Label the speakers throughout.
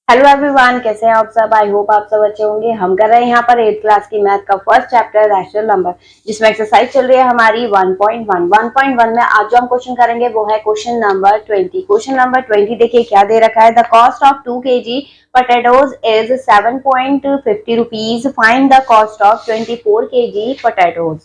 Speaker 1: Hello everyone, कैसे हैं आप सब। आई होप आप सब अच्छे होंगे। हम कर रहे हैं यहाँ पर 8th क्लास की मैथ का फर्स्ट चैप्टर रैशनल नंबर, जिसमें एक्सरसाइज चल रही है हमारी 1.1 1.1 में आज जो हम क्वेश्चन करेंगे वो है क्वेश्चन नंबर 20। क्वेश्चन नंबर 20 देखिए क्या दे रखा है। The cost of 2 kg potatoes is 7.50 rupees. Find the cost of 24 kg potatoes.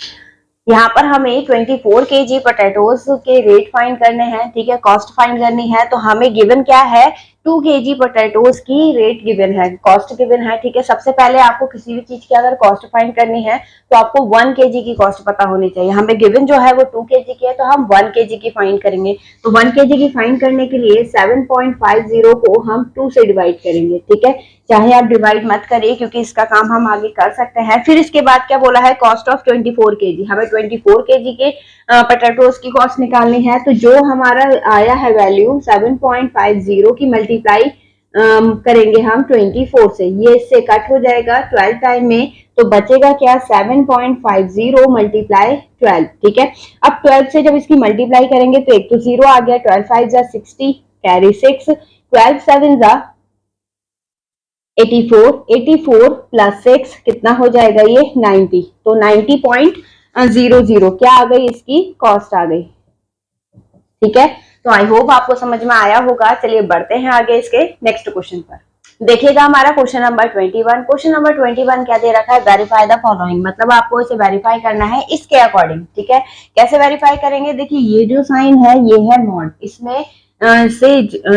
Speaker 1: यहाँ पर हमें 24 kg पोटैटोज के रेट फाइंड करने हैं, ठीक है, कॉस्ट फाइंड करनी है। तो हमें गिवन क्या है, 2 kg पोटैटोज की रेट गिवन है, कॉस्ट गिवन है, ठीक है। सबसे पहले आपको किसी भी चीज की अगर कॉस्ट फाइंड करनी है तो आपको 1 kg की कॉस्ट पता होनी चाहिए। हमें गिवन जो है वो 2 kg की है, तो हम 1 kg की फाइंड करेंगे। तो 1 kg की फाइंड करने के लिए 7.50 को हम 2 से डिवाइड करेंगे, ठीक है। चाहे आप डिवाइड मत करिए क्योंकि इसका काम हम आगे कर सकते हैं। फिर इसके बाद क्या बोला है, कॉस्ट ऑफ 24 kg। हमें 24 kg के पोटैटोज की कॉस्ट निकालनी है। तो जो हमारा आया है वैल्यू 7.50 की मल्टीप्लाई करेंगे हम 24 से, ये इससे कट हो जाएगा 12 टाइम में, तो बचेगा क्या 7.50 मल्टीप्लाई 12, ठीक है। अब 12 से जब इसकी मल्टीप्लाई करेंगे तो एक तो 0 आ गया, 12 5 जा 60 कैरी 6, 12 7 जा 84, 84 प्लस 6 कितना हो जाएगा ये 90। तो 90.00 क्या आ गई, इसकी कॉस्ट आ गई, ठीक है। तो आई होप आपको समझ में आया होगा। चलिए बढ़ते हैं आगे इसके नेक्स्ट क्वेश्चन पर। देखिएगा हमारा क्वेश्चन नंबर 21। क्वेश्चन नंबर 21 क्या दे रखा है, वेरीफाई द फॉलोइंग, मतलब आपको इसे वेरीफाई करना है इसके अकॉर्डिंग, ठीक है। कैसे वेरीफाई करेंगे, देखिए ये जो साइन है ये है मॉड, इसमें से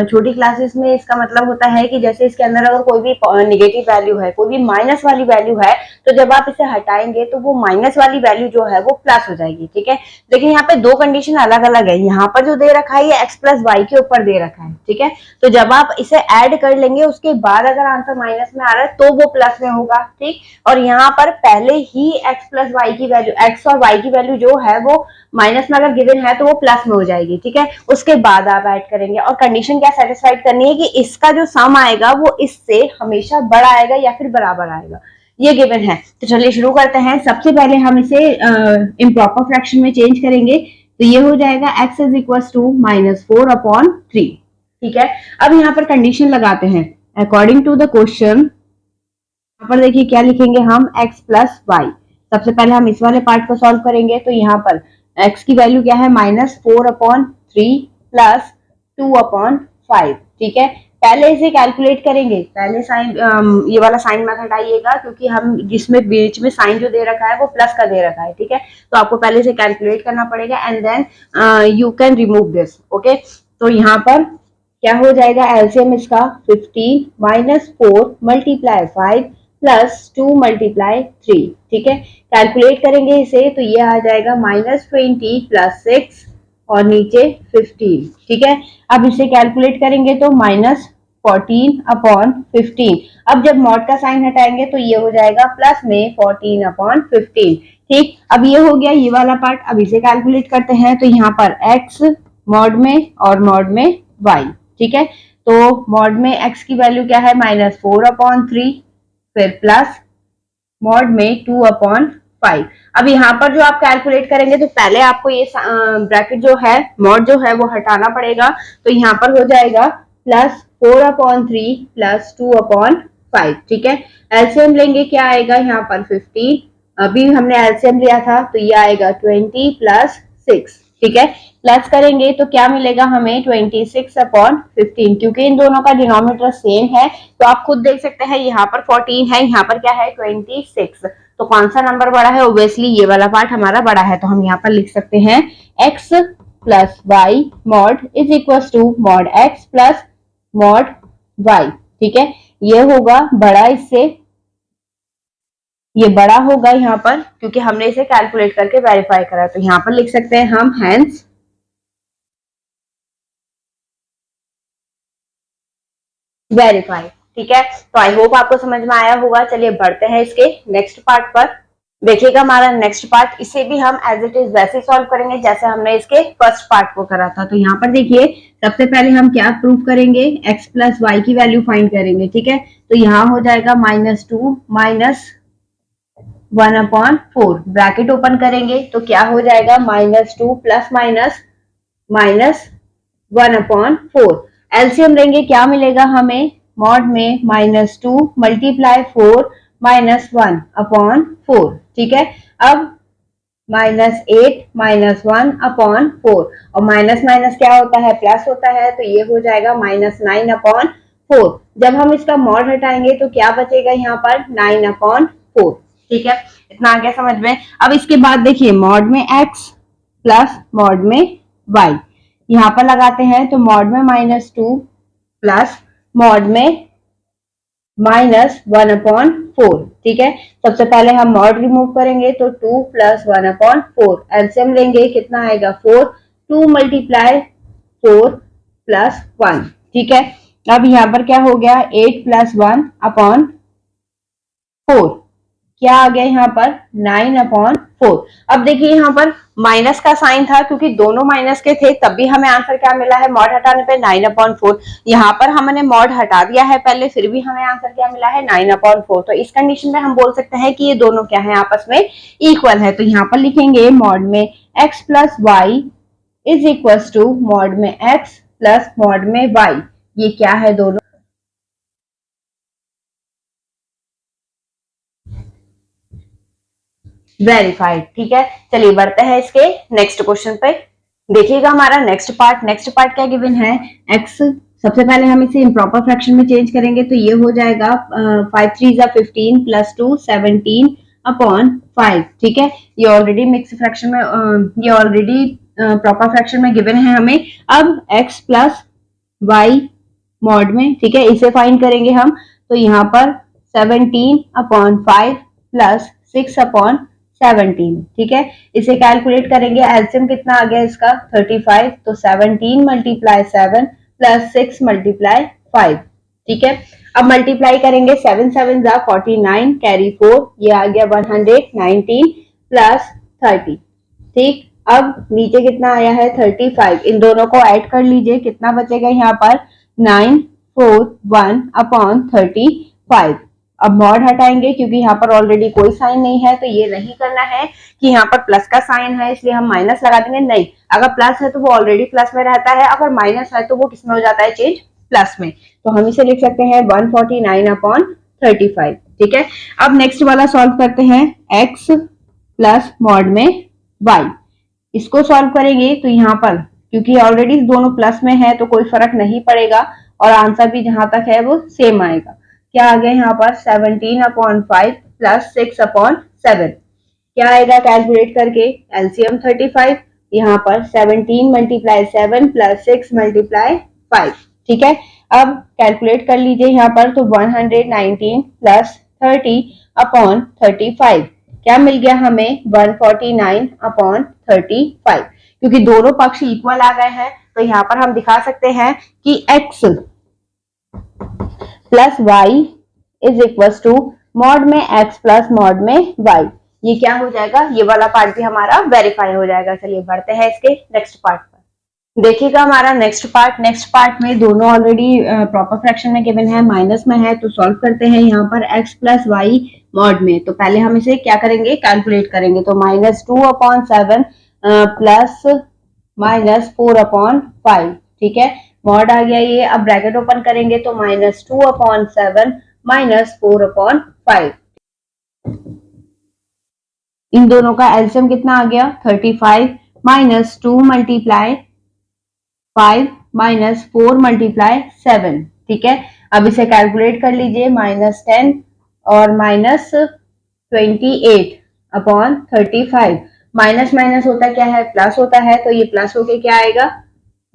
Speaker 1: छोटी क्लासेस में इसका मतलब होता है कि जैसे इसके अंदर अगर कोई भी नेगेटिव वैल्यू है, कोई भी माइनस वाली वैल्यू है, तो जब आप इसे हटाएंगे तो वो माइनस वाली वैल्यू जो है वो प्लस हो जाएगी, ठीक है। लेकिन यहाँ पे दो कंडीशन अलग अलग है। यहाँ पर जो दे रखा है ये x प्लस वाई के ऊपर दे रखा है, ठीक है। तो जब आप इसे ऐड कर लेंगे उसके बाद अगर आंसर माइनस में आ रहा है तो वो प्लस में होगा, ठीक। और यहाँ पर पहले ही x प्लस वाई की वैल्यू, x और y की वैल्यू जो है वो माइनस में अगर गिवन है तो वो प्लस में हो जाएगी, ठीक है। उसके बाद आप ऐड करेंगे और कंडीशन क्या सेटिस्फाइड करनी है कि इसका जो सम आएगा वो इससे हमेशा बड़ा आएगा या फिर बराबर आएगा, ये गिवन है। तो चलिए शुरू करते हैं। सबसे पहले हम इसे इम्प्रॉपर फ्रैक्शन में चेंज करेंगे, तो ये हो जाएगा x इज इक्वल टू -4/3, ठीक है। अब यहाँ पर कंडीशन लगाते हैं अकॉर्डिंग टू द क्वेश्चन। यहाँ पर देखिए क्या लिखेंगे हम, x प्लस वाई। सबसे पहले हम इस वाले पार्ट को सॉल्व करेंगे, तो यहाँ पर x की वैल्यू क्या है -4/3 प्लस 2/5, ठीक है। पहले इसे कैलकुलेट करेंगे, पहले साइन ये वाला साइन मत हटाइएगा क्योंकि हम जिसमें बीच में साइन जो दे रखा है वो प्लस का दे रखा है, ठीक है। तो आपको पहले इसे कैलकुलेट करना पड़ेगा and then you can remove this, okay. तो यहाँ पर क्या हो जाएगा, एलसीएम इसका 15 माइनस 4 मल्टीप्लाई 5 प्लस 2 मल्टीप्लाई 3, ठीक है। कैलकुलेट करेंगे इसे तो ये आ जाएगा -20 प्लस 6 और नीचे 15, ठीक है। अब इसे कैलकुलेट करेंगे तो -14/15। अब जब मॉड का साइन हटाएंगे तो ये हो जाएगा प्लस में 14/15, ठीक। अब ये हो गया ये वाला पार्ट। अब इसे कैलकुलेट करते हैं, तो यहाँ पर x मॉड में और मॉड में y, ठीक है। तो मॉड में x की वैल्यू क्या है -4/3, फिर प्लस मॉड में 2/5। अब यहाँ पर जो आप कैलकुलेट करेंगे तो पहले आपको ये ब्रैकेट जो है मॉड जो है वो हटाना पड़ेगा। तो यहाँ पर हो जाएगा +4/3 प्लस 2/5, ठीक है। एलसीएम लेंगे क्या आएगा यहाँ पर 15, अभी हमने एलसीएम लिया था तो ये आएगा 20 प्लस 6, ठीक है। प्लस करेंगे तो क्या मिलेगा हमें 26/15, क्योंकि इन दोनों का डिनोमिनेटर सेम है तो आप खुद देख सकते हैं यहाँ पर 14 है, यहाँ पर क्या है 26। तो कौन सा नंबर बड़ा है, ऑब्वियसली ये वाला पार्ट हमारा बड़ा है। तो हम यहाँ पर लिख सकते हैं x plus y mod is equal to mod x plus mod y, ठीक है। ये होगा बड़ा, इससे ये बड़ा होगा यहाँ पर क्योंकि हमने इसे कैलकुलेट करके वेरीफाई करा। तो यहाँ पर लिख सकते हैं हम हेंस वेरीफाई, ठीक है। तो आई होप आपको समझ में आया होगा। चलिए बढ़ते हैं इसके नेक्स्ट पार्ट पर। देखिएगा हमारा नेक्स्ट पार्ट, इसे भी हम एज इट इज वैसे सॉल्व करेंगे जैसे हमने इसके फर्स्ट पार्ट को करा था। तो यहाँ पर देखिए सबसे पहले हम क्या प्रूव करेंगे, x प्लस वाई की वैल्यू फाइंड करेंगे, ठीक है। तो यहाँ हो जाएगा -2 माइनस 1/4, ब्रैकेट ओपन करेंगे तो क्या हो जाएगा -2 प्लस माइनस -1/4। एलसीएम लेंगे क्या मिलेगा हमें मॉड में -2 मल्टीप्लाई 4 -1 अपॉन 4, ठीक है। अब -8 -1 अपॉन 4, और माइनस माइनस क्या होता है, प्लस होता है, तो ये हो जाएगा -9 अपॉन 4। जब हम इसका मॉड हटाएंगे तो क्या बचेगा यहाँ पर, 9 अपॉन 4, ठीक है। इतना आ गया समझ में। अब इसके बाद देखिए मॉड में x प्लस मॉड में y, यहाँ पर लगाते हैं तो मॉड में -2 प्लस मॉड में -1 अपॉन 4, ठीक है। सबसे पहले हम मॉड रिमूव करेंगे तो 2 प्लस 1 अपॉन 4, एलसीएम लेंगे कितना आएगा 4, 2 मल्टीप्लाई 4 प्लस 1, ठीक है। अब यहाँ पर क्या हो गया 8 प्लस 1 अपॉन 4, क्या आ गया यहाँ पर 9 अपॉन 4। अब देखिए यहाँ पर माइनस का साइन था, क्योंकि दोनों माइनस के थे, तब भी हमें आंसर क्या मिला है, मॉड हटाने पे 9 अपॉन 4। यहाँ पर हमने मॉड हटा दिया है पहले, फिर भी हमें आंसर क्या मिला है 9 अपॉन 4। तो इस कंडीशन में हम बोल सकते हैं कि ये दोनों क्या है, आपस में इक्वल है। तो यहाँ पर लिखेंगे मॉड में x plus y is equal to mod में x प्लस मॉड में y। ये क्या है दोनों, वेरीफाइड, ठीक है। चलिए बढ़ते हैं इसके नेक्स्ट क्वेश्चन पे। देखिएगा हमारा नेक्स्ट पार्ट क्या गिवन है, x, सबसे पहले हम इसे इम्प्रॉपर फ्रैक्शन में चेंज करेंगे तो ये हो जाएगा 5 3 15 प्लस 2 17 अपॉन 5, ठीक है। ये ऑलरेडी मिक्स फ्रैक्शन में, ये ऑलरेडी प्रॉपर फ्रैक्शन में गिवन है हमें। अब x प्लस y मॉड में, ठीक है, इसे फाइंड करेंगे हम। तो यहाँ पर 17 अपॉन 5 प्लस 6 अपॉन 17, ठीक है। इसे कैलकुलेट करेंगे, एलसीएम कितना आ गया इसका 35, तो 17 मल्टीप्लाई 7 प्लस 6 मल्टीप्लाई 5, ठीक है। अब मल्टीप्लाई करेंगे 7 7 जा 49 कैरी 4, ये आ गया 119 प्लस 30, ठीक। अब नीचे कितना आया है 35, इन दोनों को ऐड कर लीजिए, कितना बचेगा यहाँ पर 941 अपॉन 35। अब मॉड हटाएंगे क्योंकि यहाँ पर ऑलरेडी कोई साइन नहीं है, तो ये नहीं करना है कि यहाँ पर प्लस का साइन है इसलिए हम माइनस लगा देंगे, नहीं। अगर प्लस है तो वो ऑलरेडी प्लस में रहता है, अगर माइनस है तो वो किस में हो जाता है, चेंज प्लस में। तो हम इसे लिख सकते हैं 149 अपॉन 35, ठीक है। अब नेक्स्ट वाला सॉल्व करते हैं, x प्लस मॉड में y। इसको सॉल्व करेंगे तो यहाँ पर क्योंकि ऑलरेडी दोनों प्लस में है तो कोई फर्क नहीं पड़ेगा, और आंसर भी जहां तक है वो सेम आएगा। क्या आ गया यहाँ पर 17 अपॉन 5 प्लस 6 अपॉन 7, क्या आएगा कैलकुलेट करके, एलसीएम 35, यहाँ पर 17 मल्टीप्लाई 7 प्लस 6 मल्टीप्लाई 5, ठीक है। अब कैलकुलेट कर लीजिए यहाँ पर, तो 119 प्लस 30 अपॉन 35, क्या मिल गया हमें 149 अपॉन 35। क्योंकि दोनों पक्ष इक्वल आ गए हैं तो यहाँ पर हम दिखा सकते हैं कि x plus y is equal to mod में x प्लस मॉड में y। ये क्या हो जाएगा, ये वाला पार्ट भी हमारा वेरीफाई हो जाएगा। चलिए बढ़ते हैं इसके नेक्स्ट पार्ट पर। देखिएगा हमारा नेक्स्ट पार्ट में दोनों ऑलरेडी प्रॉपर फ्रैक्शन में गिवन है, माइनस में है, तो सॉल्व करते हैं यहाँ पर x प्लस वाई मॉड में। तो पहले हम इसे क्या करेंगे, कैलकुलेट करेंगे। तो -2 अपॉन 7 प्लस -4 अपॉन 5, ठीक है। मॉड आ गया ये। अब ब्रैकेट ओपन करेंगे तो -2 अपॉन 7 -4 अपॉन 5, इन दोनों का एलसीएम कितना आ गया 35 -2 मल्टीप्लाई 5 -4 मल्टीप्लाई 7, ठीक है। अब इसे कैलकुलेट कर लीजिए, -10 और -28 अपॉन 35, माइनस माइनस होता क्या है, प्लस होता है, तो ये प्लस होके क्या आएगा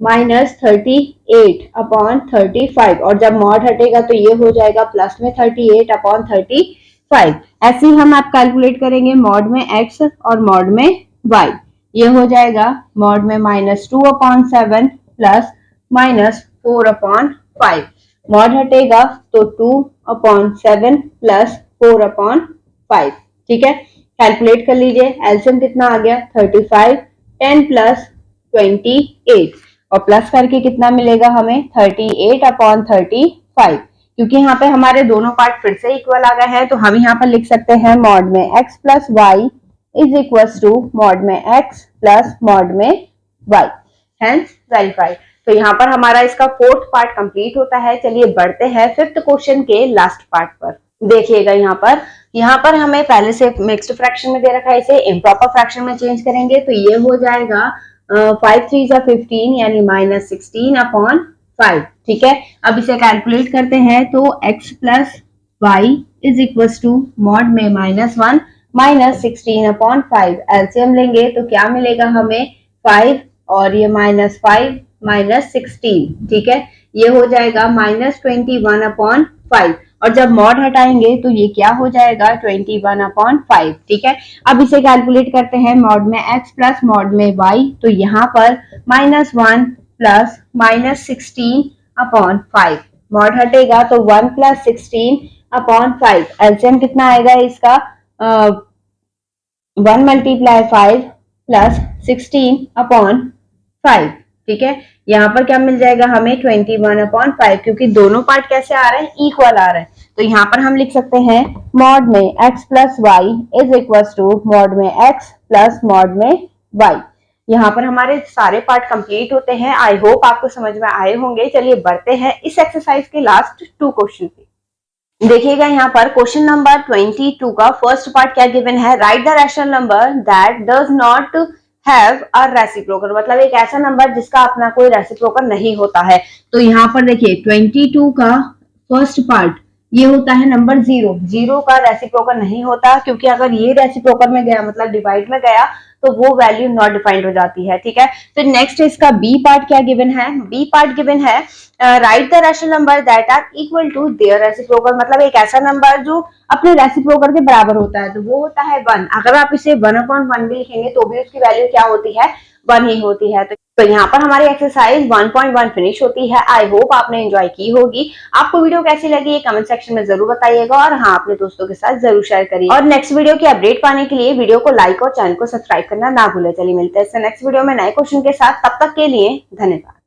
Speaker 1: -38 अपॉन 35, और जब मॉड हटेगा तो ये हो जाएगा प्लस में 38 अपॉन 35। ऐसे ही हम आप कैलकुलेट करेंगे मॉड में x और मॉड में y। ये हो जाएगा मॉड में -2 अपॉन 7 प्लस -4 अपॉन 5, मॉड हटेगा तो 2 अपॉन 7 प्लस 4 अपॉन 5, ठीक है। कैलकुलेट कर लीजिए, एलसीएम कितना आ गया 35, 10 प्लस 28, और प्लस करके कितना मिलेगा हमें 38 अपॉन 35। क्योंकि यहाँ पे हमारे दोनों पार्ट फिर से इक्वल आ गए हैं तो हम यहाँ पर लिख सकते हैं मॉड में x plus y is equal to mod में x प्लस मॉड में y, हेंस वेरीफाइड। तो यहाँ पर हमारा इसका फोर्थ पार्ट कंप्लीट होता है। चलिए बढ़ते हैं फिफ्थ क्वेश्चन के लास्ट पार्ट पर। देखिएगा यहाँ पर हमें पहले से मिक्स्ड फ्रैक्शन में दे रखा है, इसे इम्प्रॉपर फ्रैक्शन में चेंज करेंगे तो ये हो जाएगा 5 3 जा 15 यानी -16/5। ठीक है, अब इसे कैलकुलेट करते हैं तो x plus y is equal to mod में -1 -16/5। एलसीएम लेंगे तो क्या मिलेगा हमें 5 और ये -5 -16। ठीक है, ये हो जाएगा -21/5 और जब मॉड हटाएंगे तो ये क्या हो जाएगा 21/5। ठीक है, अब इसे कैलकुलेट करते हैं मॉड में x प्लस मॉड में y तो यहाँ पर -1 प्लस -16/5 मॉड हटेगा तो 1 प्लस 16/5। एलसीएम कितना आएगा इसका 1 मल्टीप्लाई 5 प्लस 16/5। ठीक है, यहाँ पर क्या मिल जाएगा हमें 21/5 क्योंकि दोनों पार्ट कैसे आ रहे हैं, इक्वल आ रहे हैं। तो यहाँ पर हम लिख सकते हैं मॉड में x plus y is equal to mod में x प्लस मॉड में y। यहाँ पर हमारे सारे पार्ट कंप्लीट होते हैं। आई होप आपको समझ में आए होंगे। चलिए बढ़ते हैं इस एक्सरसाइज के लास्ट 2 क्वेश्चन पे। देखिएगा यहाँ पर क्वेश्चन नंबर 22 का फर्स्ट पार्ट क्या गिवन है, right the rational number that does not have a reciprocal, मतलब एक ऐसा नंबर जिसका अपना कोई रेसिप्रोकल नहीं होता है। तो यहाँ पर देखिए 22 का फर्स्ट पार्ट ये होता है नंबर 0। 0 का रेसिप्रोकल नहीं होता क्योंकि अगर ये रेसिप्रोकल में गया मतलब डिवाइड में गया तो वो वैल्यू नॉट डिफाइंड हो जाती है। ठीक है, तो नेक्स्ट इसका बी पार्ट क्या गिवन है, बी पार्ट गिवन है right the rational number that are equal to their reciprocal, मतलब एक ऐसा नंबर जो अपने रेसिप्रोकल के बराबर होता है तो वो होता है 1। अगर आप इसे 1/1 भी लिखेंगे तो भी उसकी वैल्यू क्या होती है, 1 ही होती है। तो यहाँ पर हमारी एक्सरसाइज 1.1 फिनिश होती है। आई होप आपने एंजॉय की होगी। आपको वीडियो कैसी लगी कमेंट सेक्शन में जरूर बताइएगा और हाँ अपने दोस्तों के साथ जरूर शेयर करिए और नेक्स्ट वीडियो की अपडेट पाने के लिए वीडियो को लाइक और चैनल को सब्सक्राइब करना ना भूलें। चलिए मिलते हैं नेक्स्ट वीडियो में नए क्वेश्चन के साथ, तब तक के लिए धन्यवाद।